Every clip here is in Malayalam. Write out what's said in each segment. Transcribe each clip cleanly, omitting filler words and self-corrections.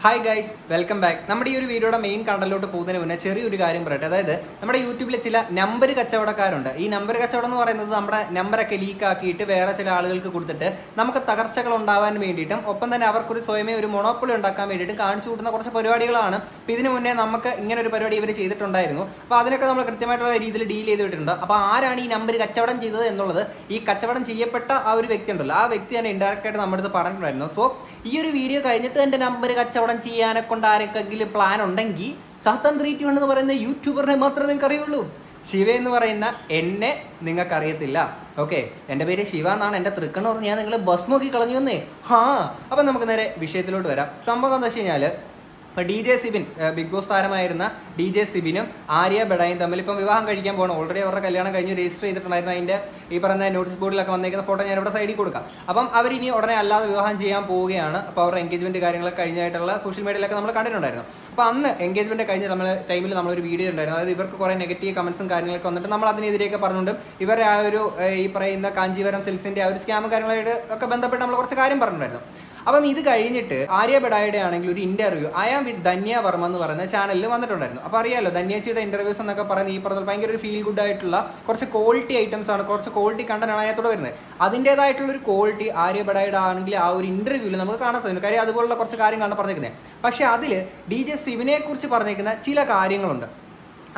Hi guys, welcome back. നമ്മുടെ ഈ ഒരു വീഡിയോയുടെ മെയിൻ കണ്ടന്റിലോട്ട് പോകുന്നതിന് മുന്നേ ചെറിയൊരു കാര്യം പറയട്ടെ. അതായത് നമ്മുടെ യൂട്യൂബിൽ ചില നമ്പർ കച്ചവടക്കാരുണ്ട്. ഈ നമ്പർ കച്ചവടം എന്ന് പറയുന്നത് നമ്മുടെ നമ്പറൊക്കെ ലീക്ക് ആക്കിയിട്ട് വേറെ ചില ആളുകൾക്ക് കൊടുത്തിട്ട് നമുക്ക് തകർച്ചകൾ ഉണ്ടാവാൻ വേണ്ടിയിട്ടും ഒപ്പം തന്നെ അവർക്കൊരു സ്വയമേ ഒരു മൊണോപ്പൊളി ഉണ്ടാക്കാൻ വേണ്ടിയിട്ടും കാണിച്ചു കൂട്ടുന്ന കുറച്ച് പരിപാടികളാണ്. അപ്പോൾ ഇതിന് മുന്നേ നമുക്ക് ഇങ്ങനെ ഒരു പരിപാടി ഇവർ ചെയ്തിട്ടുണ്ടായിരുന്നു. അപ്പോൾ അതിനൊക്കെ നമ്മൾ കൃത്യമായിട്ടുള്ള രീതിയിൽ ഡീൽ ചെയ്തിട്ടുണ്ട്. അപ്പോൾ ആരാണ് ഈ നമ്പർ കച്ചവടം ചെയ്തത് എന്നുള്ളത് ഈ കച്ചവടം ചെയ്യപ്പെട്ട ആ ഒരു വ്യക്തി ഉണ്ടല്ലോ, ആ വ്യക്തി തന്നെ ഇൻഡയറക്റ്റ് ആയിട്ട് നമ്മുടെ അടുത്ത് പറഞ്ഞിട്ടുണ്ടായിരുന്നു. സോ ഈ ഒരു വീഡിയോ കഴിഞ്ഞിട്ട് എൻ്റെ നമ്പർ കച്ചവടം ചെയ്യാനെ കൊണ്ട് ആർക്കെങ്കിലും പ്ലാൻ ഉണ്ടെങ്കിൽ സാത്താൻ 321 എന്ന് പറയുന്ന യൂട്യൂബറിനെ മാത്രമേ നിങ്ങൾക്ക് അറിയുള്ളൂ. ശിവ എന്ന് പറയുന്ന എന്നെ നിങ്ങൾക്ക് അറിയത്തില്ല. ഓക്കെ, എൻ്റെ പേര് ശിവ എന്നാണ്. എൻ്റെ തൃക്കണ്ണ് പറഞ്ഞ് ഞാൻ നിങ്ങൾ ബസ് നോക്കി കളഞ്ഞു വന്നേ. അപ്പം നമുക്ക് നേരെ വിഷയത്തിലോട്ട് വരാം. സംഭവം എന്താ വെച്ച് കഴിഞ്ഞാൽ, ഇപ്പോൾ DJ സിബിൻ, ബിഗ് ബോസ് താരമായിരുന്ന DJ സിബിനും ആര്യ ബെഡായും തമ്മിൽ ഇപ്പം വിവാഹം കഴിക്കാൻ പോകണം. ഓൾറെഡി അവരുടെ കല്യാണം കഴിഞ്ഞ് രജിസ്റ്റർ ചെയ്തിട്ടുണ്ടായിരുന്നു. അതിൻ്റെ ഈ പറയുന്ന നോട്ടീസ് ബോർഡിലൊക്കെ വന്നേക്കുന്ന ഫോട്ടോ ഞാൻ ഇവിടെ സൈഡിൽ കൊടുക്കാം. അപ്പം അവരിനി ഉടനെ അല്ലാതെ വിവാഹം ചെയ്യാൻ പോവുകയാണ്. അപ്പോൾ അവരുടെ എൻഗേജ്മെൻറ്റ് കാര്യങ്ങളൊക്കെ കഴിഞ്ഞായിട്ടുള്ള സോഷ്യൽ മീഡിയയിലൊക്കെ നമ്മൾ കണ്ടിട്ടുണ്ടായിരുന്നു. അപ്പോൾ അന്ന് എൻഗേജ്മെൻറ്റ് കഴിഞ്ഞ ടൈമിൽ നമ്മളൊരു വീഡിയോ ഉണ്ടായിരുന്നു. അതായത് ഇവർക്ക് കുറേ നെഗറ്റീവ് കമൻസും കാര്യങ്ങളൊക്കെ വന്നിട്ട് നമ്മൾ അതിനെതിരെയൊക്കെ പറഞ്ഞുകൊണ്ടും ഇവരെ ആ ഒരു ഈ പറയുന്ന കാഞ്ചീവരം സിൽസിൻ്റെ ആ ഒരു സ്കാമും കാര്യങ്ങളായിട്ട് ഒക്കെ ബന്ധപ്പെട്ട് നമ്മൾ കുറച്ച് കാര്യം പറഞ്ഞിട്ടുണ്ടായിരുന്നു. അപ്പം ഇത് കഴിഞ്ഞിട്ട് ആര്യ ബെഡായുടെ ആണെങ്കിൽ ഒരു ഇന്റർവ്യൂ ഐ ആം വിത്ത് ധന്യ വർമ്മ എന്ന് പറയുന്ന ചാനലിൽ വന്നിട്ടുണ്ടായിരുന്നു. അപ്പോൾ അറിയാമല്ലോ, ധന്യച്ചിയുടെ ഇന്റർവ്യൂസ് എന്നൊക്കെ പറയുന്നത് ഈ പറഞ്ഞ ഭയങ്കര ഒരു ഫീൽ ഗുഡ് ആയിട്ടുള്ള കുറച്ച് ക്വാളിറ്റി ഐറ്റംസ് ആണ്, കുറച്ച് ക്വാളിറ്റി കണ്ടന്റ് ആണ് അതിനകത്തോടെ വരുന്നത്. അതിൻ്റേതായിട്ടുള്ള ഒരു ക്വാളിറ്റി ആര്യ ബെഡായുടെ ആണെങ്കിൽ ആ ഒരു ഇന്റർവ്യൂവിൽ നമുക്ക് കാണാൻ സാധിക്കും. കാര്യം അതുപോലുള്ള കുറച്ച് കാര്യങ്ങളാണ് പറഞ്ഞിരിക്കുന്നത്. പക്ഷേ അതിൽ DJ സിബിനെ കുറിച്ച് പറഞ്ഞിരിക്കുന്ന ചില കാര്യങ്ങളുണ്ട്.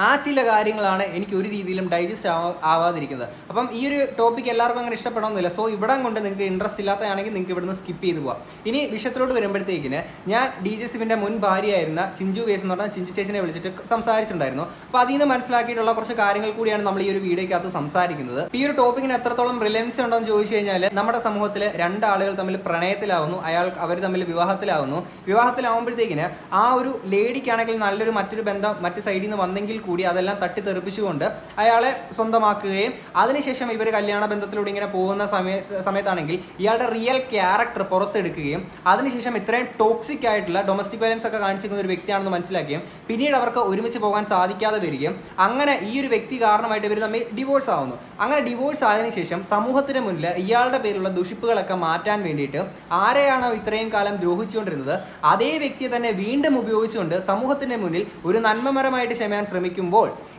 ആ ചില കാര്യങ്ങളാണ് എനിക്ക് ഒരു രീതിയിലും ഡൈജസ്റ്റ് ആവാതിരിക്കുന്നത്. അപ്പം ഈ ഒരു ടോപ്പിക് എല്ലാവർക്കും അങ്ങനെ ഇഷ്ടപ്പെടണമെന്നില്ല. സോ ഇവിടെ കൊണ്ട് നിങ്ങൾക്ക് ഇൻട്രസ്റ്റ് ഇല്ലാത്തതാണെങ്കിൽ നിങ്ങൾക്ക് ഇവിടുന്ന് സ്കിപ്പ് ചെയ്ത് പോകാം. ഇനി വിഷയത്തിലോട്ട് വരുമ്പോഴത്തേക്കിന് ഞാൻ DJ സിബിൻ്റെ മുൻ ഭാര്യയായിരുന്ന ചിഞ്ചു വേസ് എന്ന് പറഞ്ഞാൽ ചിഞ്ചു ചേച്ചിനെ വിളിച്ചിട്ട് സംസാരിച്ചിട്ടുണ്ടായിരുന്നു. അപ്പോൾ അതിൽ നിന്ന് മനസ്സിലാക്കിയിട്ടുള്ള കുറച്ച് കാര്യങ്ങൾ കൂടിയാണ് നമ്മൾ ഈ ഒരു വീഡിയോയ്ക്കകത്ത് സംസാരിക്കുന്നത്. ഈ ഒരു ടോപ്പിക്കിന് എത്രത്തോളം റിലവൻസ് ഉണ്ടോ എന്ന് ചോദിച്ചു കഴിഞ്ഞാൽ, നമ്മുടെ സമൂഹത്തിൽ രണ്ടാളുകൾ തമ്മിൽ പ്രണയത്തിലാവുന്നു, അവർ തമ്മിൽ വിവാഹത്തിലാവുമ്പോഴത്തേക്കിന് ആ ഒരു ലേഡിക്കാണെങ്കിൽ നല്ലൊരു മറ്റൊരു ബന്ധം മറ്റ് സൈഡിൽ നിന്ന് വന്നെങ്കിൽ കൂടി അതെല്ലാം തട്ടിത്തെറിപ്പിച്ചുകൊണ്ട് അയാളെ സ്വന്തമാക്കുകയും അതിനുശേഷം ഇവർ കല്യാണ ബന്ധത്തിലൂടെ ഇങ്ങനെ പോകുന്ന സമയത്താണെങ്കിൽ ഇയാളുടെ റിയൽ ക്യാരക്ടർ പുറത്തെടുക്കുകയും അതിനുശേഷം ഇത്രയും ടോക്സിക് ആയിട്ടുള്ള ഡൊമസ്റ്റിക് വയലൻസ് ഒക്കെ കാണിച്ചിരിക്കുന്ന ഒരു വ്യക്തിയാണെന്ന് മനസ്സിലാക്കുകയും പിന്നീട് അവർക്ക് ഒരുമിച്ച് പോകാൻ സാധിക്കാതെ വരികയും അങ്ങനെ ഈ ഒരു വ്യക്തി കാരണമായിട്ട് ഇവർ തമ്മിൽ ഡിവോഴ്സ് ആവുന്നു. അങ്ങനെ ഡിവോഴ്സ് ആയതിനു ശേഷം സമൂഹത്തിന് മുന്നിൽ ഇയാളുടെ പേരിലുള്ള ദുഷിപ്പുകളൊക്കെ മാറ്റാൻ വേണ്ടിയിട്ട് ആരെയാണോ ഇത്രയും കാലം ദ്രോഹിച്ചുകൊണ്ടിരുന്നത് അതേ വ്യക്തിയെ തന്നെ വീണ്ടും ഉപയോഗിച്ചുകൊണ്ട് സമൂഹത്തിന് മുന്നിൽ ഒരു നന്മമരമായിട്ട് ക്ഷമയാൻ ശ്രമിക്കുമ്പോൾ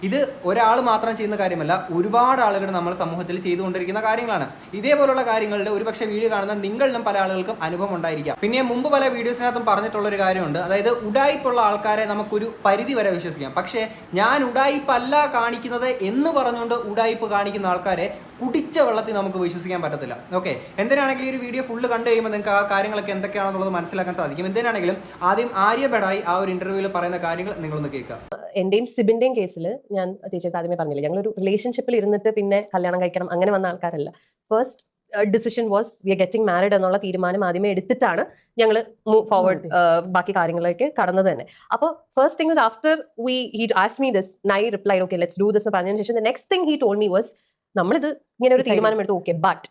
ഇത് ഒരാൾ മാത്രം ചെയ്യുന്ന കാര്യമല്ല, ഒരുപാട് ആളുകൾ നമ്മൾ സമൂഹത്തിൽ ചെയ്തുകൊണ്ടിരിക്കുന്ന കാര്യങ്ങളാണ്. ഇതേപോലുള്ള കാര്യങ്ങളുടെ ഒരുപക്ഷെ വീഡിയോ കാണുന്ന നിങ്ങളിലും പല ആളുകൾക്കും അനുഭവം ഉണ്ടായിരിക്കാം. പിന്നെ മുമ്പ് പല വീഡിയോസിനകത്തും പറഞ്ഞിട്ടുള്ളൊരു കാര്യമുണ്ട്. അതായത് ഉടായിപ്പുള്ള ആൾക്കാരെ നമുക്കൊരു പരിധി വരെ വിശ്വസിക്കാം. പക്ഷേ ഞാൻ ഉടായിപ്പല്ല കാണിക്കുന്നത് എന്ന് പറഞ്ഞുകൊണ്ട് ഉടായിപ്പ് കാണിക്കുന്ന ആൾക്കാരെ കുടിച്ച വെള്ളത്തിൽ നമുക്ക് വിശ്വസിക്കാൻ പറ്റത്തില്ല. ഓക്കെ, എന്തിനാണെങ്കിലും ഈ ഒരു വീഡിയോ ഫുള്ള് കണ്ടു കഴിയുമ്പോൾ നിങ്ങൾക്ക് ആ കാര്യങ്ങളൊക്കെ എന്തൊക്കെയാണെന്നുള്ളത് മനസ്സിലാക്കാൻ സാധിക്കും. എന്തിനാണെങ്കിലും ആദ്യം ആര്യ ബെഡായി ആ ഒരു ഇന്റർവ്യൂവിൽ പറയുന്ന കാര്യങ്ങൾ നിങ്ങളൊന്ന് കേൾക്കുക. എന്റെയും സിബിന്റെയും കേസിൽ ഞാൻ ചേച്ചിക്ക് ആദ്യമേ പറഞ്ഞില്ല, ഞങ്ങളൊരു റിലേഷൻഷിപ്പിൽ ഇരുന്നിട്ട് പിന്നെ കല്യാണം കഴിക്കണം അങ്ങനെ വന്ന ആൾക്കാരല്ല. First decision was we are getting married എന്നുള്ള തീരുമാനം ആദ്യമേ എടുത്തിട്ടാണ് ഞങ്ങൾ മൂവ് ഫോർവേഡ് ബാക്കി കാര്യങ്ങളിലേക്ക് കടന്നത് തന്നെ. അപ്പോൾ first thing was after he asked me this I replied okay let's do this എന്ന് പറഞ്ഞതിന് ശേഷം next thing he told me was നമ്മളിത് ഇങ്ങനെ ഒരു തീരുമാനം എടുത്തു, ഓക്കെ ബട്ട്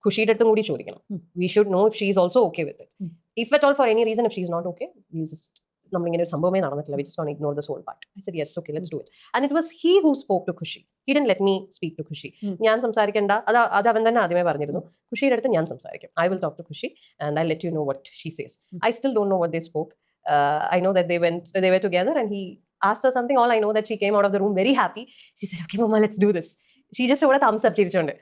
ഖുഷിയുടെ അടുത്തും കൂടി ചോദിക്കണം. We should know if she is also okay with it. If at all for any reason if she is not okay will just നമ്മളിങ്ങനെ ഒരു സംഭവമേ നടന്നിട്ടില്ല, we just don't ignore this whole part. I said yes, okay, let's do it. And it was he who spoke to Khushi. He didn't let me speak to Khushi. ഞാൻ സംസാരിക്കേണ്ട അത് അവൻ തന്നെ ആദ്യമേ പറഞ്ഞിരുന്നു. ഖുഷിയുടെ അടുത്ത് ഞാൻ സംസാരിക്കും. I will talk to Khushi and I'll let you know what she says. I still don't know what they spoke. I know that they were together and he asked her something. All I know that she came out of the room very happy. She said, okay mama, let's do this. She just ഇവിടെ തംസ് അപ്പ് തിരിച്ചുകൊണ്ട്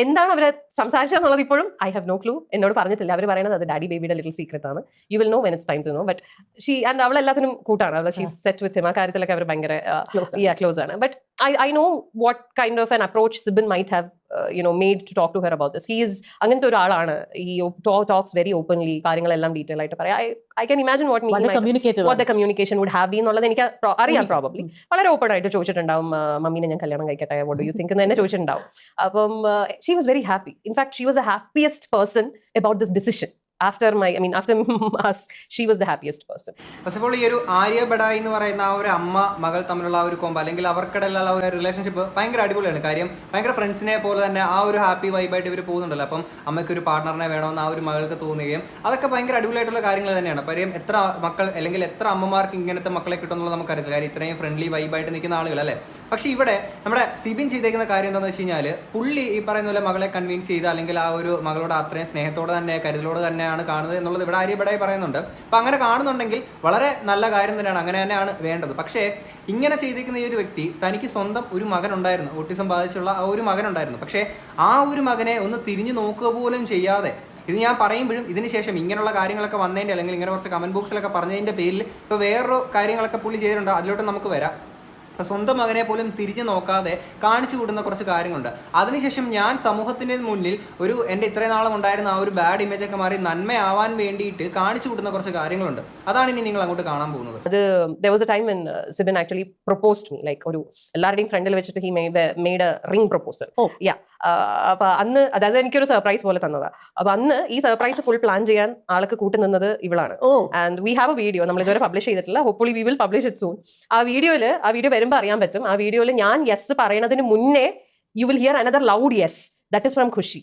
എന്താണ് അവരെ സംസാരിച്ചതെന്നുള്ളത് ഇപ്പോഴും ഐ ഹാവ് നോ ക്ലൂ. എന്നോട് പറഞ്ഞിട്ടില്ല. അവർ പറയുന്നത് അത് ഡാഡി ബേബിയുടെ ലിറ്റിൽ സീക്രറ്റ് ആണ്. You will know when it's time to know. But she and അവൾ എല്ലാത്തിനും കൂട്ടാണ്. അവൾ ഷീ സെറ്റ് വിത്ത് ഹിം. ആ കാര്യത്തിലൊക്കെ അവർ ഭയങ്കര ക്ലോസ് ആണ്. But I know what kind of an approach Sibin might have made to talk to her about this. He is അങ്ങനത്തെ ഒരാളാണ്. He talks very openly. കാര്യങ്ങളെല്ലാം ഡീറ്റെയിൽ ആയിട്ട് പറയാം. I can imagine what the communication would have been എന്നുള്ളത് എനിക്ക് അറിയാം. പ്രോബബ്ലി വളരെ ഓപ്പൺ ആയിട്ട് ചോദിച്ചിട്ടുണ്ടാവും, മമ്മീനെ ഞാൻ കല്യാണം കഴിക്കട്ടെ, what do you think എന്ന് തന്നെ ചോദിച്ചിട്ടുണ്ടാവും. അപ്പം she was very happy. In fact, she was the happiest person about this decision. After us, she was the happiest person. First of all ഈ ഒരു ആര്യ ബെഡായി എന്ന് പറയുന്ന ആ ഒരു അമ്മ മകൾ തമ്മിലുള്ള ആ ഒരു കോമ്പോ അല്ലെങ്കിൽ അവർക്കിടയിലുള്ള ആ ഒരു റിലേഷൻഷിപ്പ് ഭയങ്കര അടിപൊളിയാണ്. കാര്യം ഭയങ്കര ഫ്രണ്ട്സിനെ പോലെ തന്നെ ആ ഒരു ഹാപ്പി വൈബായിട്ട് ഇവർ പോകുന്നുണ്ടല്ലോ. അപ്പം അമ്മയ്ക്ക് ഒരു പാർട്ണറിനെ വേണമെന്ന് ആ ഒരു മകൾക്ക് തോന്നുകയും അതൊക്കെ ഭയങ്കര അടിപൊളിയായിട്ടുള്ള കാര്യങ്ങൾ തന്നെയാണ്. കാര്യം എത്ര മക്കൾ അല്ലെങ്കിൽ എത്ര അമ്മമാർക്ക് ഇങ്ങനത്തെ മക്കളെ കിട്ടുമെന്നുള്ളത് നമുക്കറിയില്ല. കാര്യം ഇത്രയും ഫ്രണ്ട്ലി വൈബായിട്ട് നിൽക്കുന്ന ആളുകൾ അല്ലേ. പക്ഷേ ഇവിടെ നമ്മുടെ സിബിൻ ചെയ്തേക്കുന്ന കാര്യം എന്താണെന്ന് വെച്ച് കഴിഞ്ഞാൽ പുള്ളി ഈ പറയുന്ന പോലെ മകളെ കൺവിൻസ് ചെയ്ത് അല്ലെങ്കിൽ ആ ഒരു മകളോട് അത്രയും സ്നേഹത്തോടെ തന്നെ കരുതലോടെ തന്നെയാണ് കാണുന്നത് എന്നുള്ളത് ഇവിടെ ആര്യബടായി പറയുന്നുണ്ട്. അപ്പോൾ അങ്ങനെ കാണുന്നുണ്ടെങ്കിൽ വളരെ നല്ല കാര്യം തന്നെയാണ്, അങ്ങനെ തന്നെയാണ് വേണ്ടത്. പക്ഷേ ഇങ്ങനെ ചെയ്തിരിക്കുന്ന ഈ ഒരു വ്യക്തി തനിക്ക് സ്വന്തം ഒരു മകനുണ്ടായിരുന്നു, ഓട്ടിസം ബാധിച്ചുള്ള ആ ഒരു മകനുണ്ടായിരുന്നു. പക്ഷേ ആ ഒരു മകനെ ഒന്ന് തിരിഞ്ഞു നോക്കുക പോലും ചെയ്യാതെ, ഇത് ഞാൻ പറയുമ്പോഴും ഇതിന് ശേഷം ഇങ്ങനെയുള്ള കാര്യങ്ങളൊക്കെ വന്നതിൻ്റെ അല്ലെങ്കിൽ ഇങ്ങനെ കുറച്ച് കമൻറ്റ് ബോക്സിലൊക്കെ പറഞ്ഞതിൻ്റെ പേരിൽ ഇപ്പോൾ വേറൊരു കാര്യങ്ങളൊക്കെ പുള്ളി ചെയ്തിട്ടുണ്ട്, അതിലോട്ട് നമുക്ക് വരാം. സ്വന്തം മകനെ പോലും തിരിഞ്ഞു നോക്കാതെ കാണിച്ചു കൂടുന്ന കുറച്ച് കാര്യങ്ങളുണ്ട്. അതിനുശേഷം ഞാൻ സമൂഹത്തിന് മുന്നിൽ ഒരു എൻ്റെ ഇത്രയും നാളും ഉണ്ടായിരുന്ന ആ ഒരു ബാഡ് ഇമേജൊക്കെ മാറി നന്മയാവാൻ വേണ്ടിയിട്ട് കാണിച്ചു കൂടുന്ന കുറച്ച് കാര്യങ്ങളുണ്ട്. അതാണ് ഇനി നിങ്ങൾ അങ്ങോട്ട് കാണാൻ പോകുന്നത്. അത് there was a time when Sibin actually proposed me, like ഒരു എല്ലാവരുടെയും ഫ്രണ്ടിൽ വെച്ചിട്ട് he made a ring proposal. അപ്പൊ അന്ന് അതായത് എനിക്കൊരു സർപ്രൈസ് പോലെ തന്നതാ. അപ്പൊ അന്ന് ഈ സർപ്രൈസ് ഫുൾ പ്ലാൻ ചെയ്യാൻ ആൾക്ക് കൂട്ടുനിന്നത് ഇവളാണ്. And we have A video, നമ്മൾ ഇതുവരെ പബ്ലിഷ് ചെയ്തിട്ടില്ല, hopefully we will publish it soon. ആ വീഡിയോ വരുമ്പോൾ അറിയാൻ പറ്റും. ആ വീഡിയോയിൽ ഞാൻ യെസ് പറയണതിന് മുന്നേ you will hear another loud yes. That is from Kushi.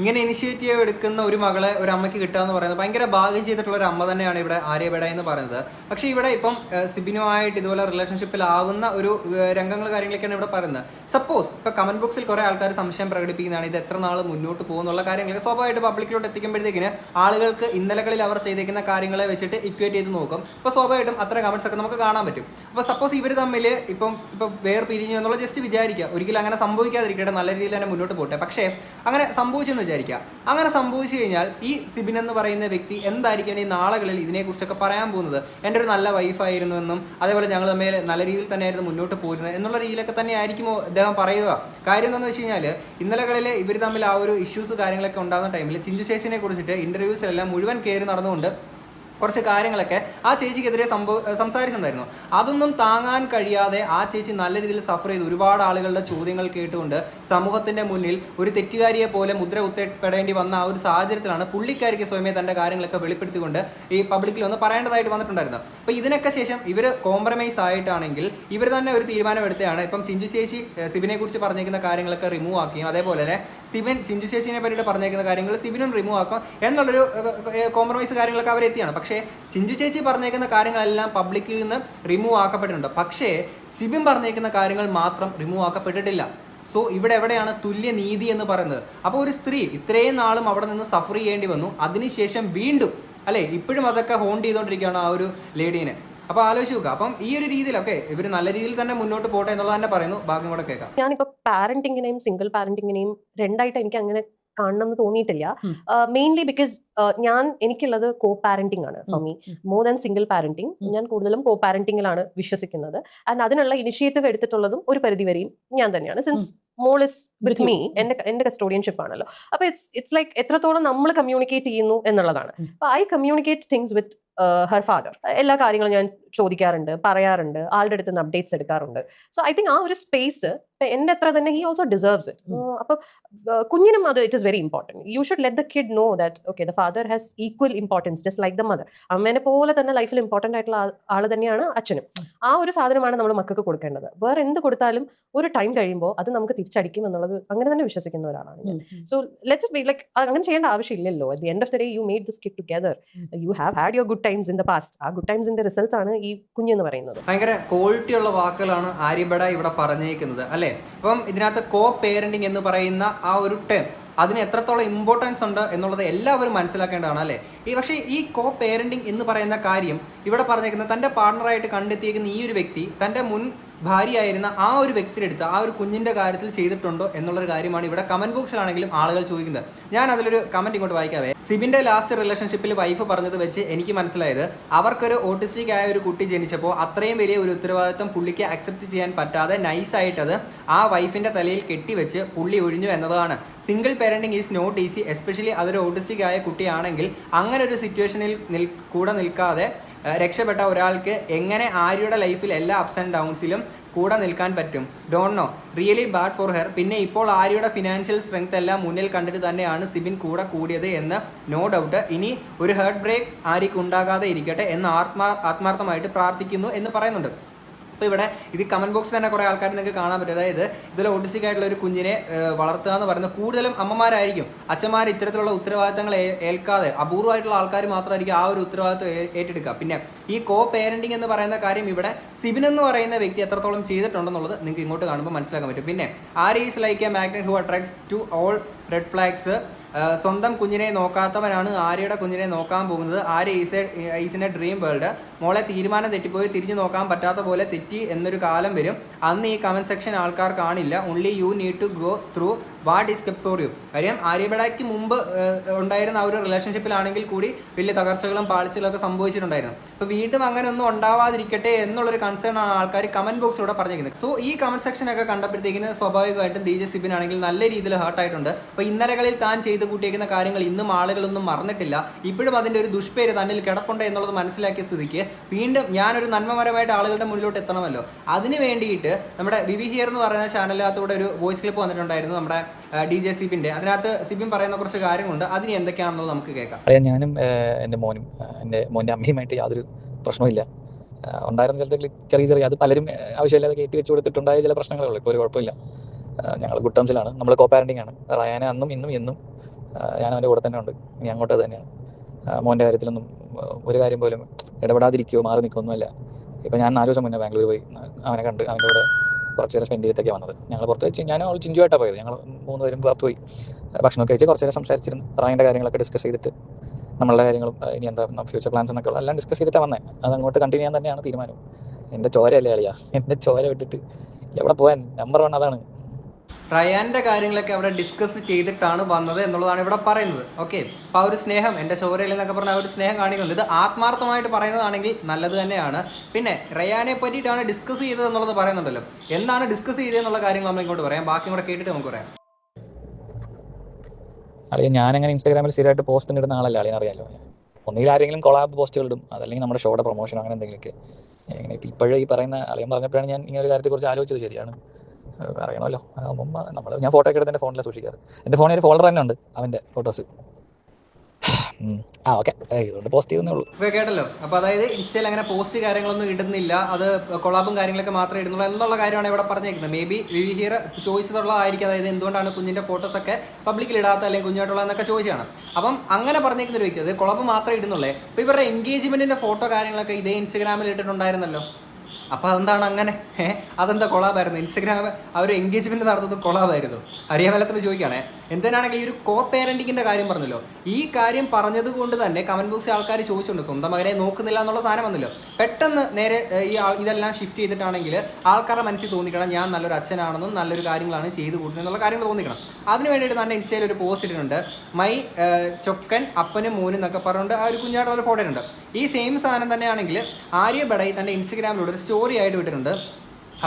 ഇങ്ങനെ ഇനിഷ്യേറ്റീവ് എടുക്കുന്ന ഒരു മകളെ ഒരു അമ്മയ്ക്ക് കിട്ടുക എന്ന് പറയുന്നത് ഭയങ്കര ഭാഗ്യം ചെയ്തിട്ടുള്ള ഒരു അമ്മ തന്നെയാണ് ഇവിടെ ആര്യബട എന്ന് പറയുന്നത്. പക്ഷേ ഇവിടെ ഇപ്പം സിബിനുമായിട്ട് ഇതുപോലെ റിലേഷൻഷിപ്പിലാവുന്ന ഒരു രംഗങ്ങൾ കാര്യങ്ങളൊക്കെയാണ് ഇവിടെ പറയുന്നത്. സപ്പോസ് ഇപ്പോൾ കമന്റ് ബോക്സിൽ കുറേ ആൾക്കാർ സംശയം പ്രകടിപ്പിക്കുന്നതാണ്, ഇത് എത്ര നാൾ മുന്നോട്ട് പോകുന്നുള്ള കാര്യങ്ങളൊക്കെ സ്വാഭാവികമായിട്ട് പബ്ലിക്കിലോട്ട് എത്തിക്കുമ്പോഴത്തേക്കിന് ആളുകൾക്ക് ഇന്നലകളിൽ അവർ ചെയ്തേക്കുന്ന കാര്യങ്ങളെ വെച്ചിട്ട് ഇക്വേറ്റ് ചെയ്ത് നോക്കും. അപ്പോൾ സ്വാഭാവികമായിട്ടും അത്ര കമന്റ്സ് ഒക്കെ നമുക്ക് കാണാൻ പറ്റും. അപ്പോൾ സപ്പോസ് ഇവർ തമ്മിൽ ഇപ്പം വേർപിരിഞ്ഞു എന്നുള്ള ജസ്റ്റ് വിചാരിക്കുക, ഒരിക്കലും അങ്ങനെ സംഭവിക്കാതിരിക്കട്ടെ, നല്ല രീതിയിൽ തന്നെ മുന്നോട്ട് പോട്ടെ. പക്ഷേ അങ്ങനെ സംഭവിച്ചെന്ന് വിചാരിക്കുക. അങ്ങനെ സംഭവിച്ചു കഴിഞ്ഞാൽ ഈ സിബിൻ എന്ന് പറയുന്ന വ്യക്തി എന്തായിരിക്കും ഈ നാളുകളിൽ ഇതിനെക്കുറിച്ചൊക്കെ പറയാൻ പോകുന്നത്? എൻ്റെ ഒരു നല്ല വൈഫായിരുന്നു എന്നും അതേപോലെ ഞങ്ങൾ തമ്മിൽ നല്ല രീതിയിൽ തന്നെയായിരുന്നു മുന്നോട്ട് പോരുന്നത് എന്നുള്ള രീതിയിലൊക്കെ തന്നെ ആയിരിക്കുമോ അദ്ദേഹം പറയുക. കാര്യം എന്താണെന്ന് വെച്ച് കഴിഞ്ഞാൽ ഇന്നലകളിൽ ഇവർ തമ്മിൽ ആ ഒരു ഇഷ്യൂസ് കാര്യങ്ങളൊക്കെ ഉണ്ടാകുന്ന ടൈമിൽ ചിഞ്ചു ചേച്ചിനെ കുറിച്ചിട്ട് ഇൻ്റർവ്യൂസിലെല്ലാം മുഴുവൻ കയറി നടന്നുകൊണ്ട് കുറച്ച് കാര്യങ്ങളൊക്കെ ആ ചേച്ചിക്കെതിരെ സംസാരിച്ചിട്ടുണ്ടായിരുന്നു. അതൊന്നും താങ്ങാൻ കഴിയാതെ ആ ചേച്ചി നല്ല രീതിയിൽ സഫർ ചെയ്ത് ഒരുപാട് ആളുകളുടെ ചോദ്യങ്ങൾ കേട്ടുകൊണ്ട് സമൂഹത്തിൻ്റെ മുന്നിൽ ഒരു തെറ്റുകാരിയെ പോലെ മുദ്ര കുത്തപ്പെടേണ്ടി വന്ന ആ ഒരു സാഹചര്യത്തിലാണ് പുള്ളിക്കാരിക്ക് സ്വയമേ തൻ്റെ കാര്യങ്ങളൊക്കെ വെളിപ്പെടുത്തിക്കൊണ്ട് ഈ പബ്ലിക്കിൽ ഒന്ന് പറയേണ്ടതായിട്ട് വന്നിട്ടുണ്ടായിരുന്നു. അപ്പോൾ ഇതിനൊക്കെ ശേഷം ഇവർ കോംപ്രമൈസ് ആയിട്ടാണെങ്കിൽ ഇവർ തന്നെ ഒരു തീരുമാനം എടുത്തതാണ്. ഇപ്പം ചിഞ്ചു ചേച്ചി സിബിനെ കുറിച്ച് പറഞ്ഞേക്കുന്ന കാര്യങ്ങളൊക്കെ റിമൂവ് ആക്കുകയും അതേപോലെ തന്നെ സിബിൻ ചിഞ്ചു ചേച്ചിനെ പറ്റിയിട്ട് പറഞ്ഞേക്കുന്ന കാര്യങ്ങൾ സിബിനും റിമൂവ് ആക്കും എന്നുള്ളൊരു കോംപ്രമൈസ് കാര്യങ്ങളൊക്കെ അവരെത്തിയാണ്. പക്ഷേ ചിഞ്ചു ചേച്ചി പറഞ്ഞേക്കുന്ന കാര്യങ്ങളെല്ലാം പബ്ലിക്കിൽ നിന്ന് റിമൂവ് ആക്കപ്പെട്ടിട്ടുണ്ട്. പക്ഷേ സിബിൻ പറഞ്ഞേക്കുന്ന കാര്യങ്ങൾ മാത്രം റിമൂവ് ആക്കപ്പെട്ടിട്ടില്ല. സോ ഇവിടെ എവിടെയാണ് തുല്യനീതി എന്ന് പറയുന്നത്? അപ്പോൾ ഒരു സ്ത്രീ ഇത്രയും നാളും അവിടെ നിന്ന് സഫർ ചെയ്യേണ്ടി വന്നു, അതിനുശേഷം വീണ്ടും അല്ലേ ഇപ്പോഴും അതൊക്കെ ഹോണ്ട് ചെയ്തുകൊണ്ടിരിക്കുകയാണ് ആ ഒരു ലേഡീനെ. അപ്പോൾ ആലോചിച്ച് നോക്കുക. അപ്പം ഈ ഒരു രീതിയിലൊക്കെ ഇവർ നല്ല രീതിയിൽ തന്നെ മുന്നോട്ട് പോട്ടെ എന്നുള്ളത് തന്നെ പറയുന്നു. ഭാഗ്യം കൂടെ കേൾക്കാം. ഞാനിപ്പോൾ പാരന്റിങ്ങിനെയും സിംഗിൾ പാരന്റിങ്ങിനെയും രണ്ടായിട്ട് എനിക്ക് അങ്ങനെ കാണണം എന്ന് തോന്നിയിട്ടില്ല. മെയിൻലി ബിക്കോസ് എനിക്കുള്ളത് കോ പാരന്റിംഗ് ആണ്. For me more than single parenting. ഞാൻ കൂടുതലും കോ പാരന്റിംഗിലാണ് വിശ്വസിക്കുന്നത്. ആൻഡ് അതിനുള്ള ഇനിഷ്യേറ്റീവ് എടുത്തിട്ടുള്ളതും ഒരു പരിധിവരെയും ഞാൻ തന്നെയാണ്. സിൻസ് മോൾ ഇസ് വിത്ത് മീ, എന്റെ കസ്റ്റോഡിയൻഷിപ്പ് ആണല്ലോ. അപ്പൊ ഇറ്റ്സ് ലൈക്ക് എത്രത്തോളം നമ്മൾ കമ്മ്യൂണിക്കേറ്റ് ചെയ്യുന്നു എന്നുള്ളതാണ്. അപ്പൊ I communicate things with her father. എല്ലാ കാര്യങ്ങളും ഞാൻ ചോദിക്കാറുണ്ട്, പറയാറുണ്ട്, ആളുടെ അടുത്ത് നിന്ന് അപ്ഡേറ്റ്സ് എടുക്കാറുണ്ട്. സോ ഐ തിങ്ക് ആ ഒരു സ്പേസ് എന്റെ അത്ര തന്നെ ഹി ഓൾസോ ഡിസേർവ്സ് ഇറ്റ്. അപ്പൊ കുഞ്ഞിനും അത് it is very important. You should let the kid know that okay the father has equal importance just like the mother. അമ്മേനെ പോലെ തന്നെ ലൈഫിൽ ഇമ്പോർട്ടൻ്റ് ആയിട്ടുള്ള ആൾ തന്നെയാണ് അച്ഛനും. ആ ഒരു സാധനമാണ് നമ്മൾ മക്കൾക്ക് കൊടുക്കേണ്ടത്. വേറെ എന്ത് കൊടുത്താലും ഒരു ടൈം കഴിയുമ്പോൾ അത് നമുക്ക് തിരിച്ചടിക്കും എന്നുള്ളത് അങ്ങനെ തന്നെ വിശ്വസിക്കുന്ന ഒരാളാണ് ഞാൻ. So let it be like അങ്ങനെ ചെയ്യേണ്ട ആവശ്യമില്ലല്ലോ. At the end of the day you made this kid together. You have had your good times in the past. ആ ഗുഡ് ടൈംസിന്റെ റിസൾട്ട്സ് ആണ് ഈ കുഞ്ഞെന്ന് പറയുന്നത്. ഭയങ്കര ക്വാളിറ്റി ഉള്ള വാക്കുകളാണ് ആര്യബട ഇവിടെ പറഞ്ഞേക്കുന്നത് അല്ലേ. അപ്പം ഇതിനകത്ത് കോ പേരന്റിങ് എന്ന് പറയുന്ന ആ ഒരു ടേം അതിന് എത്രത്തോളം ഇമ്പോർട്ടൻസ് ഉണ്ട് എന്നുള്ളത് എല്ലാവരും മനസ്സിലാക്കേണ്ടതാണ് അല്ലേ. പക്ഷേ ഈ കോ പേരന്റിങ് എന്ന് പറയുന്ന കാര്യം ഇവിടെ പറഞ്ഞേക്കുന്നത് തൻ്റെ പാർട്ണറായിട്ട് കണ്ടെത്തിയേക്കുന്ന ഈ ഒരു വ്യക്തി തൻ്റെ മുൻ ഭാര്യയായിരുന്ന ആ ഒരു വ്യക്തിയുടെ അടുത്ത് ആ ഒരു കുഞ്ഞിൻ്റെ കാര്യത്തിൽ ചെയ്തിട്ടുണ്ടോ എന്നുള്ളൊരു കാര്യമാണ് ഇവിടെ കമന്റ് ബോക്സിലാണെങ്കിലും ആളുകൾ ചോദിക്കുന്നത്. ഞാൻ അതിലൊരു കമന്റ് ഇങ്ങോട്ട് വായിക്കാവേ. സിബിൻ്റെ ലാസ്റ്റ് റിലേഷൻഷിപ്പിൽ വൈഫ് പറഞ്ഞത് വെച്ച് എനിക്ക് മനസ്സിലായത് അവർക്കൊരു ഓട്ടിസ്റ്റിക് ആയ ഒരു കുട്ടി ജനിച്ചപ്പോൾ അത്രയും വലിയ ഒരു ഉത്തരവാദിത്വം പുള്ളിക്ക് അക്സെപ്റ്റ് ചെയ്യാൻ പറ്റാതെ നൈസായിട്ടത് ആ വൈഫിൻ്റെ തലയിൽ കെട്ടിവെച്ച് പുള്ളി ഒഴിഞ്ഞു എന്നതാണ്. Single parenting is not easy, especially അതൊരു ഓട്ടിസ്റ്റിക് ആയ കുട്ടിയാണെങ്കിൽ അങ്ങനെ ഒരു സിറ്റുവേഷനിൽ കൂടെ നിൽക്കാതെ രക്ഷപ്പെട്ട ഒരാൾക്ക് എങ്ങനെ ആര്യയുടെ ലൈഫിൽ എല്ലാ അപ്സ് ആൻഡ് ഡൗൺസിലും കൂടെ നിൽക്കാൻ പറ്റും? Don't know, really bad for her. പിന്നെ ഇപ്പോൾ ആര്യയുടെ ഫിനാൻഷ്യൽ സ്ട്രെങ്ത് എല്ലാം മുന്നിൽ കണ്ടിട്ട് തന്നെയാണ് സിബിൻ കൂടെ കൂടിയത് എന്ന് നോ ഡൗട്ട്. ഇനി ഒരു ഹേർട്ട് ബ്രേക്ക് ആര്യക്ക് ഉണ്ടാകാതെ ഇരിക്കട്ടെ എന്ന് ആത്മാർത്ഥമായിട്ട് പ്രാർത്ഥിക്കുന്നു എന്ന് പറയുന്നുണ്ട്. അപ്പോൾ ഇവിടെ ഇത് കമൻറ്റ് ബോക്സിൽ തന്നെ കുറേ ആൾക്കാർ നിങ്ങൾക്ക് കാണാൻ പറ്റും. അതായത് ഇതിൽ ഓട്ടിസ്റ്റിക് ആയിട്ടുള്ള ഒരു കുഞ്ഞിനെ വളർത്തുക എന്ന് പറയുന്നത് കൂടുതലും അമ്മമാരായിരിക്കും. അച്ഛന്മാർ ഇത്തരത്തിലുള്ള ഉത്തരവാദിത്തങ്ങൾ ഏൽക്കാതെ അപൂർവമായിട്ടുള്ള ആൾക്കാർ മാത്രമായിരിക്കും ആ ഒരു ഉത്തരവാദിത്തം ഏറ്റെടുക്കുക. പിന്നെ ഈ കോ പേരൻറ്റിങ് എന്ന് പറയുന്ന കാര്യം ഇവിടെ സിബിൻ എന്ന് പറയുന്ന വ്യക്തി എത്രത്തോളം ചെയ്തിട്ടുണ്ടെന്നുള്ളത് നിങ്ങൾക്ക് ഇങ്ങോട്ട് കാണുമ്പോൾ മനസ്സിലാക്കാൻ പറ്റും. പിന്നെ Arya is like a magnet who attracts to all red flags. സ്വന്തം കുഞ്ഞിനെ നോക്കാത്തവനാണ് ആര്യയുടെ കുഞ്ഞിനെ നോക്കാൻ പോകുന്നത്. ആര്യ ഈസിൻ്റെ ഡ്രീം വേൾഡ്. മോളെ തീരുമാനം തെറ്റിപ്പോയി തിരിഞ്ഞു നോക്കാൻ പറ്റാത്ത പോലെ തെറ്റി എന്നൊരു കാലം വരും. അന്ന് ഈ കമൻറ്റ് സെക്ഷൻ ആൾക്കാർ കാണില്ല. Only you need to go through what is kept for you. കാര്യം ആര്യബേഡയ്ക്ക് മുമ്പ് ഉണ്ടായിരുന്ന ആ ഒരു റിലേഷൻഷിപ്പിലാണെങ്കിൽ കൂടി വലിയ തകർച്ചകളും പാളിച്ചകളൊക്കെ സംഭവിച്ചിട്ടുണ്ടായിരുന്നു. അപ്പോൾ വീണ്ടും അങ്ങനെ ഒന്നും ഉണ്ടാവാതിരിക്കട്ടെ എന്നുള്ളൊരു കൺസേൺ ആണ് ആൾക്കാർ കമൻറ്റ് ബോക്സിലൂടെ പറഞ്ഞിരിക്കുന്നത്. സോ ഈ കമൻറ്റ് സെക്ഷനൊക്കെ കണ്ടപ്പോഴത്തേക്കിന് സ്വാഭാവികമായിട്ടും DJ സിബിൻ ആണെങ്കിൽ നല്ല രീതിയിൽ ഹേർട്ടായിട്ടുണ്ട്. അപ്പോൾ ഇന്നലകളിൽ താൻ ചെയ്ത് കൂട്ടിയേക്കുന്ന കാര്യങ്ങൾ ഇന്നും ആളുകളൊന്നും മറന്നിട്ടില്ല. ഇപ്പോഴും അതിൻ്റെ ഒരു ദുഷ്പേര് തന്നിൽ കിടപ്പുണ്ട് എന്നുള്ളത് മനസ്സിലാക്കിയ സ്ഥിതിക്ക് വീണ്ടും ഞാനൊരു നന്മപരമായിട്ട് ആളുകളുടെ മുന്നിലോട്ട് എത്തണമല്ലോ. അതിന് വേണ്ടിയിട്ട് നമ്മുടെ വിവി ഹിയർ എന്ന് പറയുന്ന ചാനലിനകത്തൂടെ ഒരു വോയിസ് ക്ലിപ്പ് വന്നിട്ടുണ്ടായിരുന്നു നമ്മുടെ DJ സിബിൻ്റെ. അതിനകത്ത് സിബിൻ പറയുന്ന കുറച്ച് കാര്യങ്ങളുണ്ട്. അതിന് എന്തൊക്കെയാണെന്നുള്ളത് നമുക്ക് കേൾക്കാം. ഞാനും എൻ്റെ മോനും എൻ്റെ മോൻ്റെ അമ്മയുമായിട്ട് യാതൊരു പ്രശ്നമില്ല. ഉണ്ടായിരുന്ന ചിലത്തിൽ ചെറിയ അത് പലരും ആവശ്യമില്ലാതെ കയറ്റി വെച്ച് കൊടുത്തിട്ടുണ്ടായ ചില പ്രശ്നങ്ങളേ ഉള്ളൂ. ഇപ്പോൾ ഒരു കുഴപ്പമില്ല. ഞങ്ങൾ ഗുഡ് ടേംസിലാണ്. നമ്മൾ കോ പാരൻറ്റിംഗ് ആണ്. റയാനെ അന്നും ഇന്നും എന്നും ഞാൻ അവൻ്റെ കൂടെ തന്നെ ഉണ്ട്. ഇനി അങ്ങോട്ട് അത് തന്നെയാണ്. മോൻ്റെ കാര്യത്തിലൊന്നും ഒരു കാര്യം പോലും ഇടപെടാതിരിക്കുകയോ മാറി നിൽക്കുകയൊന്നുമല്ല. ഇപ്പോൾ ഞാൻ 4 ദിവസം മുന്നേ ബാംഗ്ലൂർ പോയി അവനെ കണ്ട് അവൻ്റെ കൂടെ കുറച്ച് നേരം സ്പെൻഡ് ചെയ്തിട്ടൊക്കെ വന്നത്. ഞങ്ങൾ പുറത്ത് വെച്ച് ഞാനും അവൾ ചിഞ്ചുമായിട്ടാണ് പോയത്. ഞങ്ങൾ 3 പേരും പുറത്ത് പോയി ഭക്ഷണമൊക്കെ കഴിച്ച് കുറച്ച് നേരം സംസാരിച്ചിരുന്നു. റായിൻ്റെ കാര്യങ്ങളൊക്കെ ഡിസ്കസ് ചെയ്തിട്ട് നമ്മളുടെ കാര്യങ്ങളും ഇനി എന്താ ഫ്യൂച്ചർ പ്ലാൻസ് എന്നൊക്കെ എല്ലാം ഡിസ്കസ് ചെയ്തിട്ടാണ് വന്നത്. അതങ്ങോട്ട് കണ്ടിന്യൂ ചെയ്യാൻ തന്നെയാണ് തീരുമാനം. എൻ്റെ ചോരയല്ലേ അളിയാ, എൻ്റെ ചോര വിട്ടിട്ട് എവിടെ പോകാൻ? നമ്പർ 1 അതാണ്. റയാൻ്റെ കാര്യങ്ങളൊക്കെ അവിടെ ഡിസ്കസ് ചെയ്തിട്ടാണ് വന്നത് എന്നുള്ളതാണ് ഇവിടെ പറയുന്നത്. ഓക്കെ, അപ്പോൾ ആ ഒരു സ്നേഹം എൻ്റെ ചോരയിൽ എന്നൊക്കെ പറഞ്ഞാൽ ആ ഒരു സ്നേഹം കാണിക്കുന്നുണ്ട്. ഇത് ആത്മാർത്ഥമായിട്ട് പറയുന്നതാണെങ്കിൽ നല്ലത് തന്നെയാണ്. പിന്നെ റയാനെ പറ്റിയിട്ടാണ് ഡിസ്കസ് ചെയ്തത് എന്നുള്ളത് പറയുന്നുണ്ടല്ലോ. എന്താണ് ഡിസ്കസ് ചെയ്തതെന്നുള്ള കാര്യങ്ങൾ നമ്മൾ ഇങ്ങോട്ട് പറയാം. ബാക്കി കൂടെ കേട്ടിട്ട് നമുക്ക് പറയാം. അളിയ ഞാനങ്ങനെ ഇൻസ്റ്റാഗ്രാമിൽ സ്ഥിരമായിട്ട് പോസ്റ്റ് ഇടുന്ന ആളല്ല. അളിയനറിയാലോ. ഒന്നുകിൽ ആരെങ്കിലും കൊളാബ് പോസ്റ്റുകൾ ഇടും, അതല്ലെങ്കിൽ നമ്മുടെ ഷോയുടെ പ്രൊമോഷൻ അങ്ങനെ എന്തെങ്കിലുമൊക്കെ. ഇങ്ങനെ ഇപ്പോഴും ഈ പറയുന്ന അളിയൻ പറഞ്ഞപ്പോഴാണ് ഞാൻ ഇങ്ങനെ ഒരു കാര്യത്തെക്കുറിച്ച് ആലോചിച്ചത്. ശരിയാണ്, അറിയണമല്ലോ. അതാകുമ്പം ഞാൻ ഫോട്ടോ ഒക്കെ എടുത്ത് എൻ്റെ ഫോണിലാണ് സൂക്ഷിക്കാറ്. എൻ്റെ ഫോണിൽ ഒരു ഫോൾഡർ തന്നെ ഉണ്ട് അവൻ്റെ ഫോട്ടോസ്. ഓക്കെ, ഇതുകൊണ്ട് പോസ്റ്റ് ചെയ്തേ ഉള്ളൂ. ഓക്കെ, കേട്ടല്ലോ. അപ്പോൾ അതായത് ഇൻസ്റ്റയിൽ അങ്ങനെ പോസ്റ്റ് കാര്യങ്ങളൊന്നും ഇടുന്നില്ല, അത് കൊളാബും കാര്യങ്ങളൊക്കെ മാത്രമേ ഇടുന്നുള്ളൂ എന്നുള്ള കാര്യമാണ് ഇവിടെ പറഞ്ഞേക്കുന്നത്. മേ ബി വിവി ഹിയർ ചോദിച്ചതുള്ളതായിരിക്കും. അതായത് എന്തുകൊണ്ടാണ് കുഞ്ഞിൻ്റെ ഫോട്ടോസൊക്കെ പബ്ലിക്കിൽ ഇടാത്ത അല്ലെങ്കിൽ കുഞ്ഞായിട്ടുള്ള എന്നൊക്കെ ചോദിച്ചാണ്. അപ്പം അങ്ങനെ പറഞ്ഞേക്കുന്ന ഒരു വ്യക്തി അത് കൊളാബ് മാത്രമേ ഇടുന്നുള്ളേ. അപ്പോൾ ഇവരുടെ എൻഗേജ്മെൻറ്റിൻ്റെ ഫോട്ടോ കാര്യങ്ങളൊക്കെ ഇതേ ഇൻസ്റ്റഗ്രാമിൽ ഇട്ടിട്ടുണ്ടായിരുന്നല്ലോ. അപ്പോൾ അതെന്താണ് അങ്ങനെ? അതെന്താ കൊളാബായിരുന്നു? ഇൻസ്റ്റഗ്രാം ആ ഒരു എൻഗേജ്മെൻറ്റ് നടത്തുന്നത് കൊളാബായിരുന്നു. അറിയാമലത്തിന് ചോദിക്കുകയാണേ. എന്തിനാണെങ്കിൽ ഈ ഒരു കോ പേരൻറ്റിങ്ങിൻ്റെ കാര്യം പറഞ്ഞല്ലോ. ഈ കാര്യം പറഞ്ഞത് കൊണ്ട് തന്നെ കമൻറ്റ് ബോക്സിൽ ആൾക്കാർ ചോദിച്ചിട്ടുണ്ട്, സ്വന്തം മകനെ നോക്കുന്നില്ല എന്നുള്ള സാധനം വന്നല്ലോ. പെട്ടെന്ന് നേരെ ഇതെല്ലാം ഷിഫ്റ്റ് ചെയ്തിട്ടാണെങ്കിൽ ആൾക്കാരുടെ മനസ്സിൽ തോന്നിക്കണം ഞാൻ നല്ലൊരു അച്ഛനാണെന്നും നല്ലൊരു കാര്യങ്ങളാണ് ചെയ്ത് കൂട്ടുന്നത് എന്നുള്ള കാര്യങ്ങൾ തോന്നിക്കണം. അതിന് വേണ്ടിയിട്ട് തന്നെ ഇൻസ്റ്റയിൽ ഒരു പോസ്റ്റ് ഇട്ടിട്ടുണ്ട്. മൈ ചൊക്കൻ അപ്പനും മോനും എന്നൊക്കെ പറഞ്ഞുകൊണ്ട് ആ ഒരു കുഞ്ഞായിട്ടുള്ള ഒരു ഫോട്ടോ ഉണ്ട്. ഈ സെയിം സാധനം തന്നെയാണെങ്കിൽ ആര്യ ബഡായി തൻ്റെ ഇൻസ്റ്റഗ്രാമിലൂടെ ഒരു സ്റ്റോറി ആയിട്ട് വിട്ടിട്ടുണ്ട്.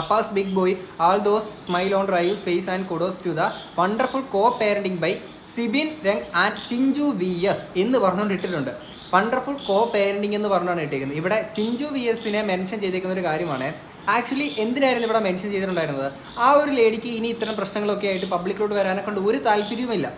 അപ്പാസ് big boy all those smile on റൈവ്സ് face and kudos to the wonderful coparenting by Sibin രംഗ് ആൻഡ് ചിഞ്ചു VS എന്ന് പറഞ്ഞുകൊണ്ട് ഇട്ടിട്ടുണ്ട്. വണ്ടർഫുൾ കോ പേരൻറ്റിംഗ് എന്ന് പറഞ്ഞാണ് ഇട്ടിരിക്കുന്നത്. ഇവിടെ ചിഞ്ചു VSനെ മെൻഷൻ ചെയ്തിരിക്കുന്ന ഒരു കാര്യമാണ്. ആക്ച്വലി എന്തിനായിരുന്നു ഇവിടെ മെൻഷൻ ചെയ്തിട്ടുണ്ടായിരുന്നത്? ആ ഒരു ലേഡിക്ക് ഇനി ഇത്തരം പ്രശ്നങ്ങളൊക്കെ ആയിട്ട് പബ്ലിക്കിലോട്ട് വരാനെ കൊണ്ട് ഒരു താല്പര്യവുമില്ല.